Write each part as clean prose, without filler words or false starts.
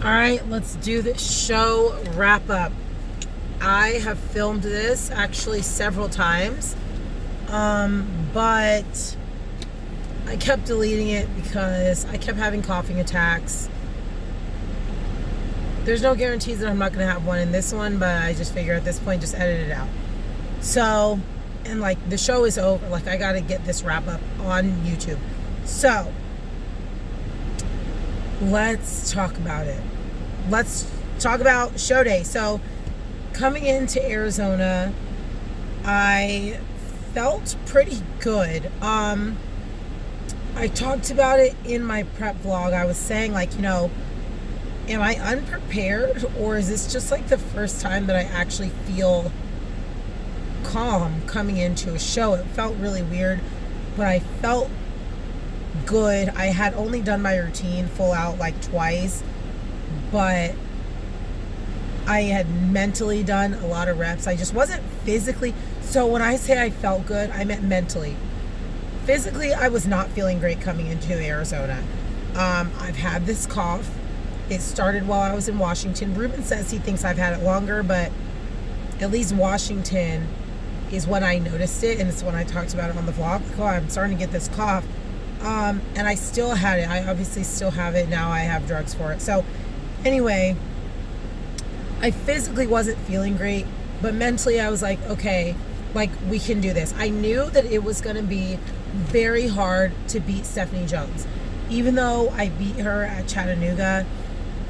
All right, let's do the show wrap up. I have filmed this actually several times, but I kept deleting it because I kept having coughing attacks. There's no guarantees that I'm not going to have one in this one, but I just figure at this point, just edit it out. So, and like the show is over. Like I got to get this wrap up on YouTube. So, let's talk about it. Let's talk about show day. So, coming into Arizona, I felt pretty good. I talked about it in my prep vlog. I was saying, like, am I unprepared, or is this just like the first time that I actually feel calm coming into a show? It felt really weird, but I felt good. I had only done my routine full out like twice, but I had mentally done a lot of reps. I just wasn't physically. So when I say I felt good, I meant mentally. Physically, I was not feeling great coming into Arizona. I've had this cough. It started while I was in Washington. Ruben says he thinks I've had it longer, but at least Washington is when I noticed it, and it's when I talked about it on the vlog. Like, oh, I'm starting to get this cough. And I still had it. I obviously still have it. Now I have drugs for it. So anyway, I physically wasn't feeling great, but mentally I was like, okay, like we can do this. I knew that it was going to be very hard to beat Stephanie Jones. Even though I beat her at Chattanooga,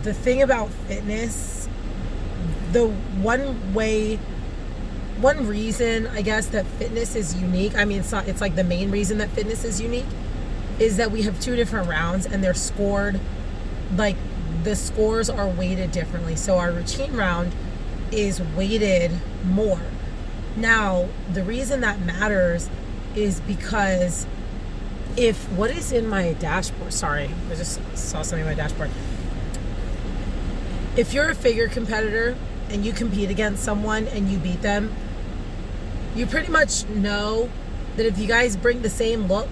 the thing about fitness, the one reason I guess that fitness is unique, I mean it's like the main reason that fitness is unique, is that we have two different rounds and they're scored, like the scores are weighted differently. So our routine round is weighted more. Now, the reason that matters is because what is in my dashboard? Sorry, I just saw something in my dashboard. If you're a figure competitor and you compete against someone and you beat them, you pretty much know that if you guys bring the same look,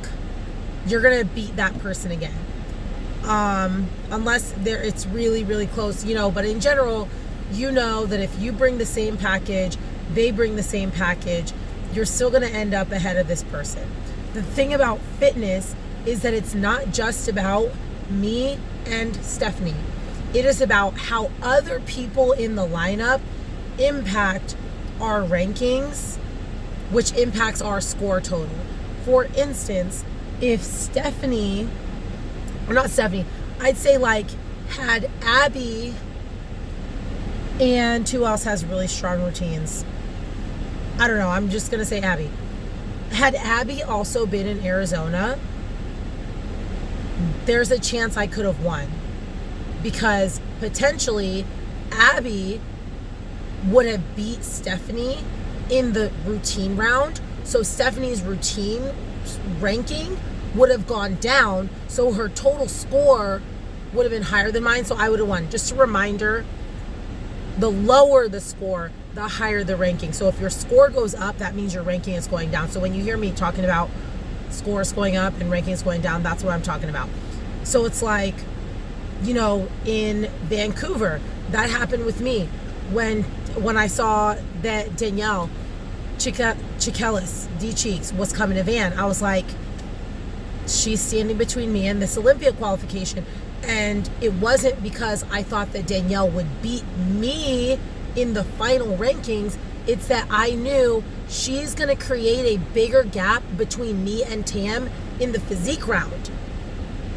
you're going to beat that person again. Unless it's really, really close, but in general, you know that if you bring the same package, they bring the same package, you're still going to end up ahead of this person. The thing about fitness is that it's not just about me and Stephanie. It is about how other people in the lineup impact our rankings, which impacts our score total. For instance, if I'd say like had Abby, and who else has really strong routines? I don't know, I'm just going to say Abby. Had Abby also been in Arizona, there's a chance I could have won. Because potentially Abby would have beat Stephanie in the routine round. So Stephanie's routine ranking would have gone down. So her total score would have been higher than mine. So I would have won. Just a reminder, the lower the score, the higher the ranking. So if your score goes up, that means your ranking is going down. So when you hear me talking about scores going up and rankings going down, that's what I'm talking about. So it's like, in Vancouver, that happened with me when I saw that Danielle Chichelis, D-Cheeks, was coming to Van. I was like, she's standing between me and this Olympia qualification. And it wasn't because I thought that Danielle would beat me in the final rankings. It's that I knew she's going to create a bigger gap between me and Tam in the physique round.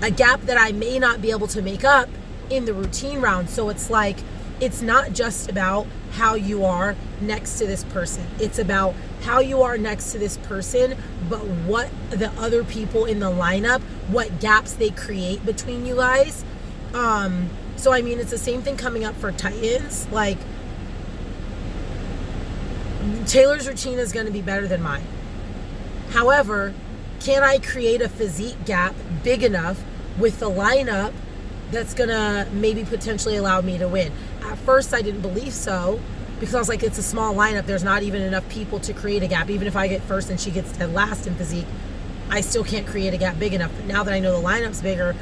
A gap that I may not be able to make up in the routine round. So it's like, it's not just about how you are next to this person. It's about how you are next to this person, but what the other people in the lineup, what gaps they create between you guys. So I mean, it's the same thing coming up for Titans. Like, Taylor's routine is going to be better than mine. However, can I create a physique gap big enough with the lineup that's going to maybe potentially allow me to win? At first, I didn't believe so, because I was like, it's a small lineup. There's not even enough people to create a gap. Even if I get first and she gets dead last in physique, I still can't create a gap big enough. But now that I know the lineup's bigger,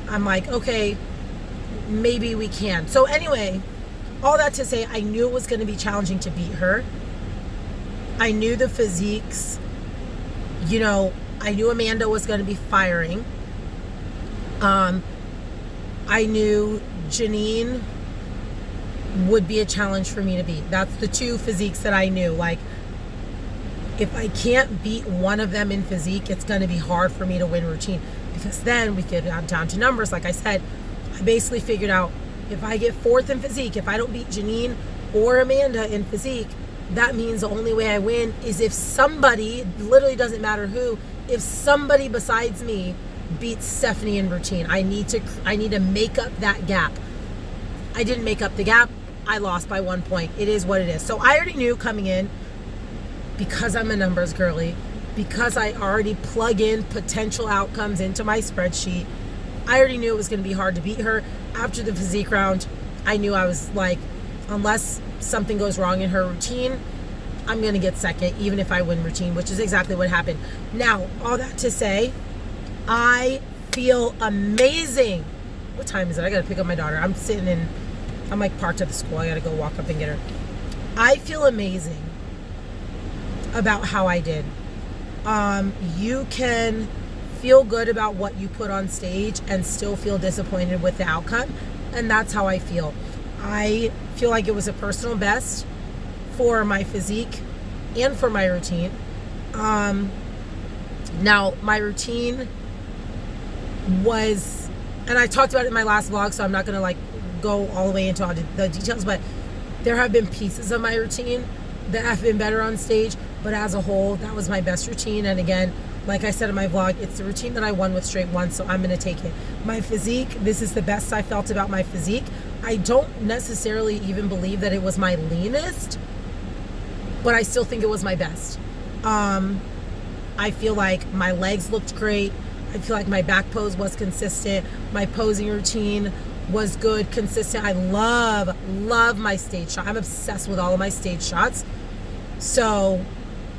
I'm like, okay, maybe we can. So anyway, all that to say, I knew it was going to be challenging to beat her. I knew the physiques, I knew Amanda was going to be firing. I knew Janine would be a challenge for me to beat. That's the two physiques that I knew. Like, if I can't beat one of them in physique, it's going to be hard for me to win routine, because then we get down to numbers. Like I said, I basically figured out if I get fourth in physique, if I don't beat Janine or Amanda in physique, that means the only way I win is if somebody, literally doesn't matter who, if somebody besides me beats Stephanie in routine. I need to make up that gap. I didn't make up the gap. I lost by 1 point. It is what it is. So I already knew coming in, because I'm a numbers girly, because I already plug in potential outcomes into my spreadsheet, I already knew it was going to be hard to beat her. After the physique round, I knew I was like, unless something goes wrong in her routine, I'm going to get second, even if I win routine, which is exactly what happened. Now, all that to say, I feel amazing. What time is it? I got to pick up my daughter. I'm like parked at the school. I got to go walk up and get her. I feel amazing about how I did. You can feel good about what you put on stage and still feel disappointed with the outcome. And that's how I feel. I feel like it was a personal best for my physique and for my routine. Now, my routine was, and I talked about it in my last vlog, so I'm not going to go all the way into all the details, but there have been pieces of my routine that have been better on stage, but as a whole, that was my best routine. And again, like I said in my vlog, it's the routine that I won with straight one, so I'm going to take it. My physique, this is the best I felt about my physique. I don't necessarily even believe that it was my leanest, but I still think it was my best. I feel like my legs looked great. I feel like my back pose was consistent. My posing routine was good, consistent. I love my stage shot. I'm obsessed with all of my stage shots. So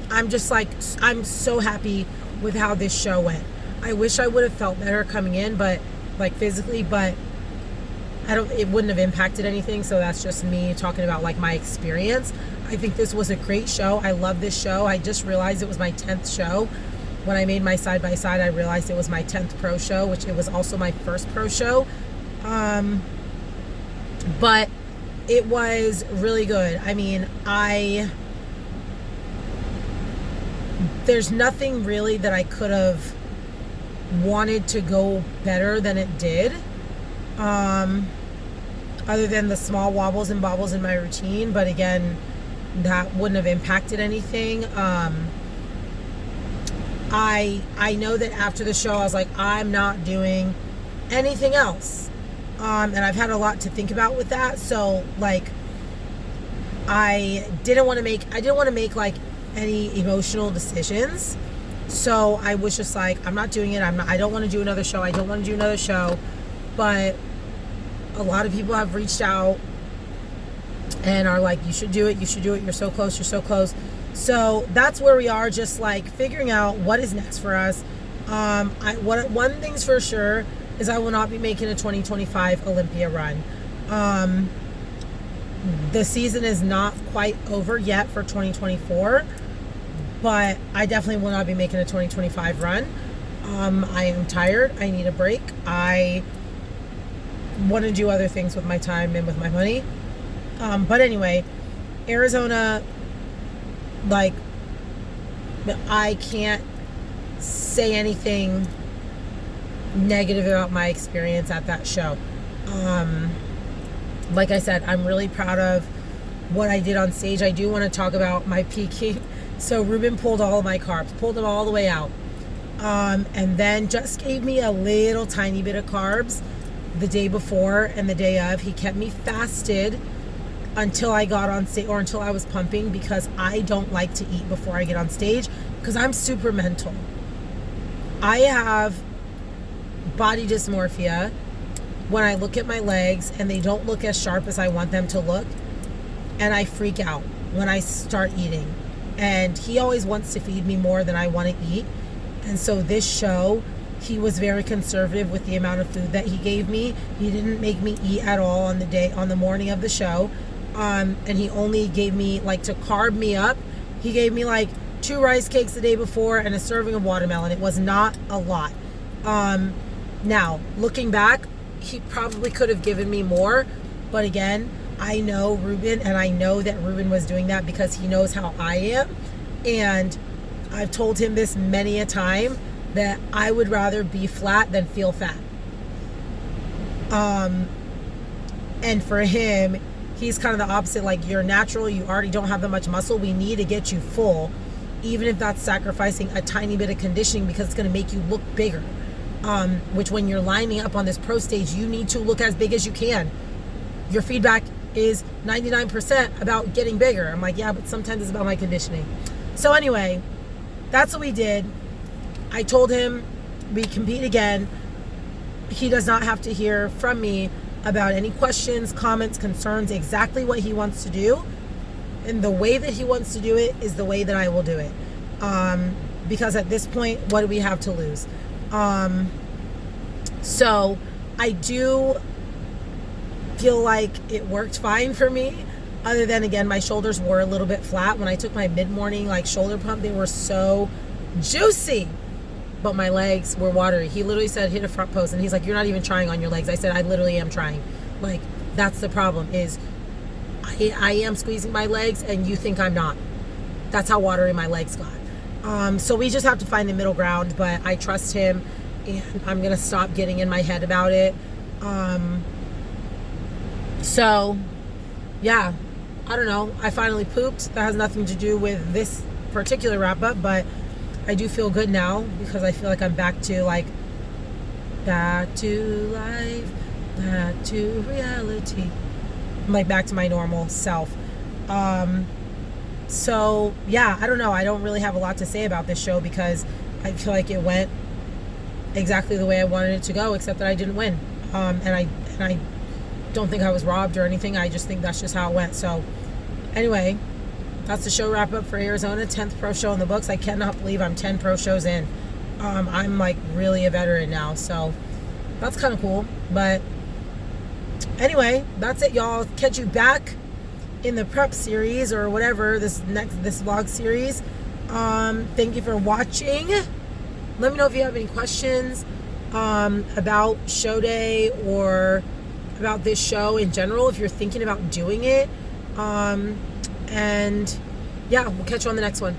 I'm just like, I'm so happy with how this show went. I wish I would have felt better coming in, but like physically, but it wouldn't have impacted anything. So that's just me talking about like my experience. I think this was a great show. I love this show. I just realized it was my 10th show. When I made my side-by-side, I realized it was my 10th pro show, which it was also my first pro show. But it was really good. I mean, there's nothing really that I could have wanted to go better than it did. Other than the small wobbles and bobbles in my routine. But again, that wouldn't have impacted anything. I know that after the show, I was like, I'm not doing anything else. And I've had a lot to think about with that. So like, I didn't want to make like any emotional decisions. So I was just like, I'm not doing it. I don't want to do another show. I don't want to do another show. But a lot of people have reached out and are like, you should do it. You should do it. You're so close. You're so close. So that's where we are, just like figuring out what is next for us. One thing's for sure is I will not be making a 2025 Olympia run. The season is not quite over yet for 2024, but I definitely will not be making a 2025 run. I am tired. I need a break. I want to do other things with my time and with my money. But anyway, Arizona, like, I can't say anything negative about my experience at that show. Like I said, I'm really proud of what I did on stage. I do want to talk about my peaking. So Ruben pulled all of my carbs, pulled them all the way out. And then just gave me a little tiny bit of carbs the day before and the day of. He kept me fasted until I got on stage, or until I was pumping, because I don't like to eat before I get on stage because I'm super mental. I have body dysmorphia when I look at my legs and they don't look as sharp as I want them to look, and I freak out when I start eating. And he always wants to feed me more than I want to eat. And so this show, He was very conservative with the amount of food that he gave me. He didn't make me eat at all on the morning of the show. And he only gave me, like, to carb me up, he gave me like 2 rice cakes the day before and a serving of watermelon. It was not a lot. Now, looking back, he probably could have given me more. But again, I know Ruben, and I know that Ruben was doing that because he knows how I am. And I've told him this many a time, that I would rather be flat than feel fat. And for him, he's kind of the opposite. Like, you're natural, you already don't have that much muscle. We need to get you full, even if that's sacrificing a tiny bit of conditioning, because it's going to make you look bigger. Which, when you're lining up on this pro stage, you need to look as big as you can. Your feedback is 99% about getting bigger. I'm like, yeah, but sometimes it's about my conditioning. So anyway, that's what we did. I told him we compete again. He does not have to hear from me about any questions, comments, concerns, exactly what he wants to do. And the way that he wants to do it is the way that I will do it. Because at this point, what do we have to lose? So I do feel like it worked fine for me. Other than, again, my shoulders were a little bit flat. When I took my mid-morning, like, shoulder pump, they were so juicy. But my legs were watery. He literally said, hit a front post. And he's like, you're not even trying on your legs. I said, I literally am trying. Like, that's the problem, is I am squeezing my legs and you think I'm not. That's how watery my legs got. So we just have to find the middle ground. But I trust him, and I'm going to stop getting in my head about it. So, yeah. I don't know. I finally pooped. That has nothing to do with this particular wrap-up, but I do feel good now because I feel like I'm back to life, back to reality. I'm like back to my normal self. So yeah, I don't know. I don't really have a lot to say about this show because I feel like it went exactly the way I wanted it to go, except that I didn't win. And I don't think I was robbed or anything. I just think that's just how it went. So anyway, that's the show wrap up for Arizona. 10th pro show in the books. I cannot believe I'm 10 pro shows in. I'm like really a veteran now, so that's kind of cool. But anyway, that's it, y'all. Catch you back in the prep series or whatever, this vlog series. Thank you for watching. Let me know if you have any questions about show day or about this show in general, if you're thinking about doing it. And yeah, we'll catch you on the next one.